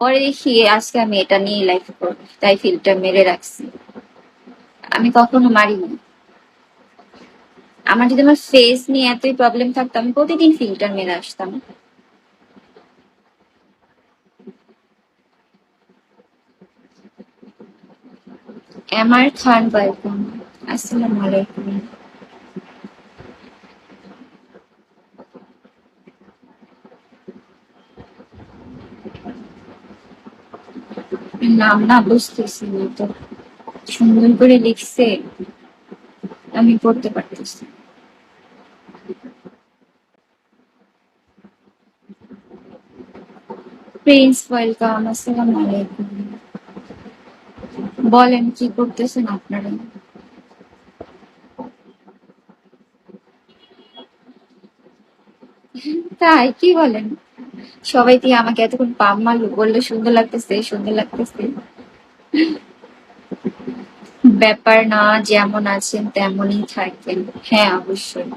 পরে দেখি আজকে আমি এটা নিয়ে লাইফ করবো, তাই ফিল্টার মেরে রাখছি। আমি কখনো মারিনি। আমার যদি আমার ফেস নিয়ে এতই প্রবলেম থাকতো আমি প্রতিদিন ফিল্টার মেরে আসতাম। আমার খান ওয়েলকাম। আসসালামু আলাইকুম। নাম না বুঝতেছি না তো, সুন্দর করে লিখছে, আমি পড়তে পারতেছি। Prince welcome. আসসালামু আলাইকুম। বলেন কি করতেছেন আপনারা? তাই কি বলেন? সবাই দিয়ে আমাকে এতক্ষণ পাম মারলো, বললো সুন্দর লাগতেছে সুন্দর লাগতেছে। ব্যাপার না, যেমন আছেন তেমনই থাকবেন। হ্যাঁ অবশ্যই।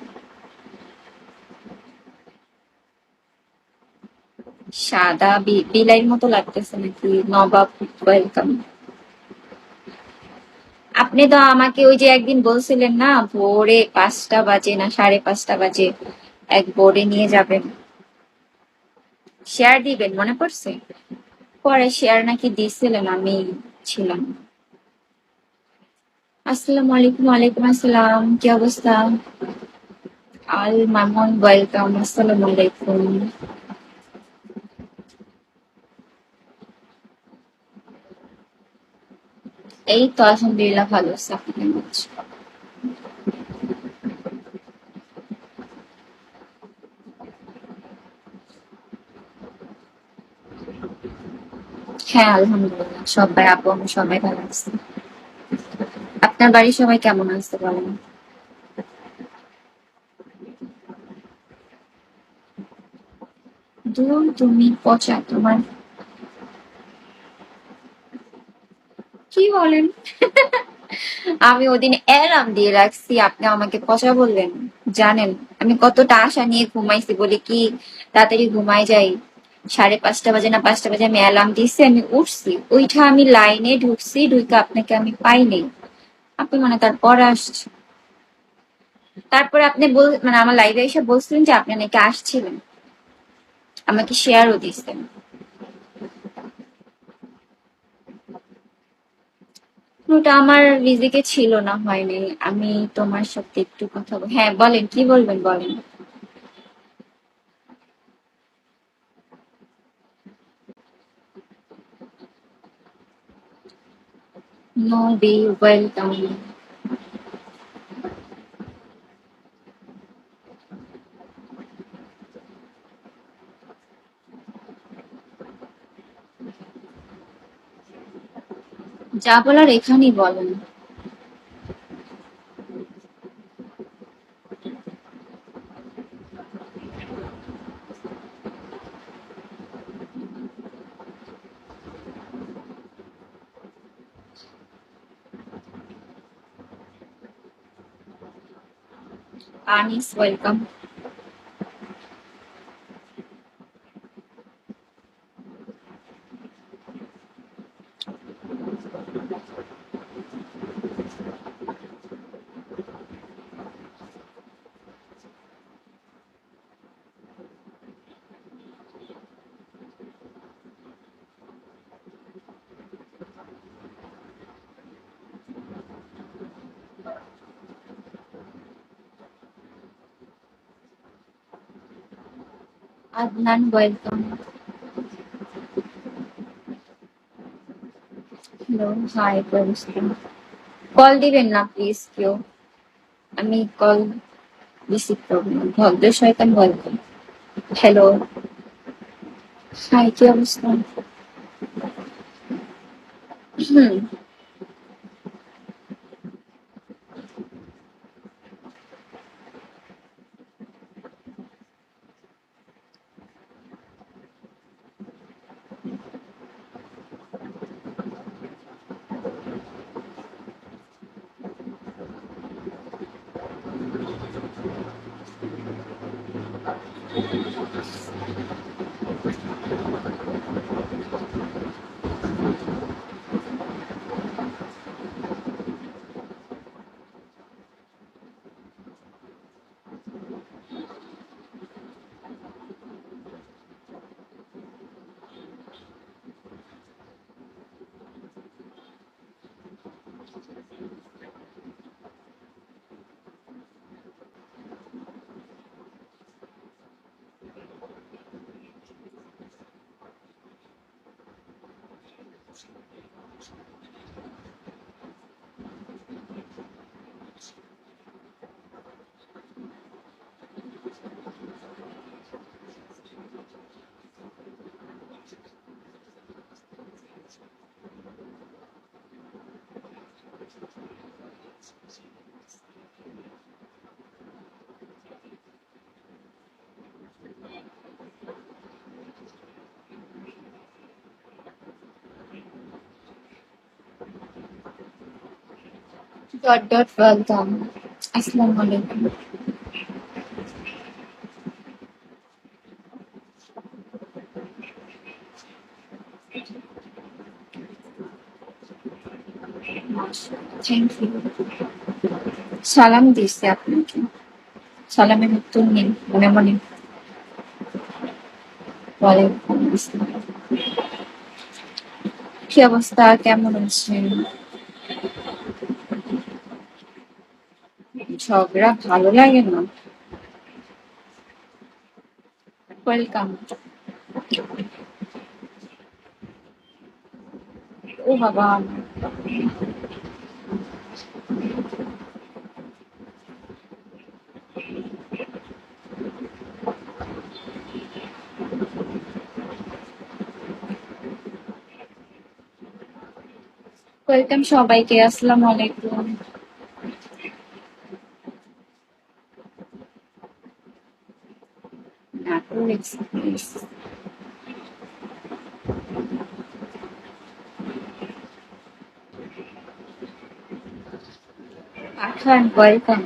সাদা বিলাইয়ের মতো লাগতেছে নাকি? নবাব ওয়েলকাম। আপনি তো আমাকে ওই যে একদিন বলছিলেন না, ভোরে 5টা বাজে না 5:30 বাজে এক বোর্ডে নিয়ে যাবেন, শেয়ার দিবেন, মনে পড়ছে? পরে শেয়ার নাকি দিছিলেন, আমি ছিলাম। আসসালামু আলাইকুম। ওয়ালাইকুম আসসালাম, কি অবস্থা? আল মামুন ওয়েলকাম। আসসালামু আলাইকুম। এই তো আলহামদুলিল্লাহ ভালো আছে, আপনি কেমন আছেন? হ্যাঁ আলহামদুলিল্লাহ, সবাই আপু আমি সবাই ভালো আছে। আপনার বাড়ির সবাই কেমন আছে বলেন? দূর তুমি পচা তোমার। কি বলেন? আমি ওদিন অ্যালার্ম দিয়ে রাখছি, আপনি আমাকে পচা বললেন? জানেন আমি কতটা আশা নিয়ে ঘুমাইছি, বলে কি তাড়াতাড়ি ঘুমাই যাই। 5:30 বাজে না 5টা বাজে আমি অ্যালার্ম দিছি, আমি উঠছি, ওইটা আমি লাইনে ঢুকছি, ঢুকে আপনাকে আমি পাইনি। আপনি মানে তারপরে আসছে। তারপরে আপনি মানে আমার লাইভে এসে বলছিলেন যে আপনি নাকি আসছিলেন, আমাকে শেয়ারও দিচ্ছেন। ওটা আমার রিজিকে ছিল না, হয়নি। আমি তোমার সাথে একটু কথা হ্যাঁ বলেন, কি বলবেন বলেন। No be welcome. যা বলার এখানেই বলেন। Anis welcome. Adnan welcome. Hello hi, অবস্থা? কল দিবেন না প্লিজ কেউ, আমি কল রিসিভ করবো না। ভদ্র শয়তান ওয়েলকাম। হ্যালো হাই, কি অবস্থা? হুম। welcome. Assalamu alaikum. Thank you. সালাম দিছি আপনাকে। সালামের উত্তর নিন মনে মনে। ওয়ালাইকুম আসসালাম। কি অবস্থা, কেমন আছেন? ঝগড়া ভালো লাগে না? ওয়েলকাম। ও বাবা, ওয়েলকাম সবাইকে। আসসালামু আলাইকুম। নাটোর এক্সপ্রেস পাঠান। ওয়েলকাম।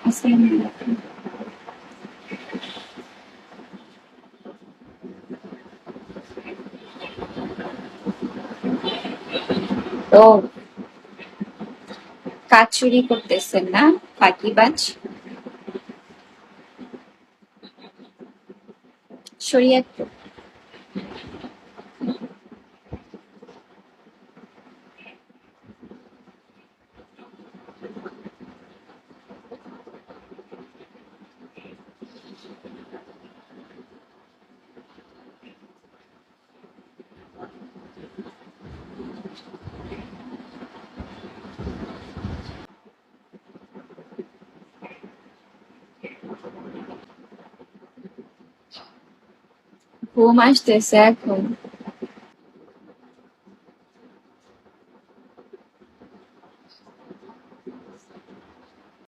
আসসালামু আলাইকুম। ও, কাজ চুরি করতেছেন না? ফাঁকিবাজ। শরীয়তপুর। ঘুম আসতেছে এখন।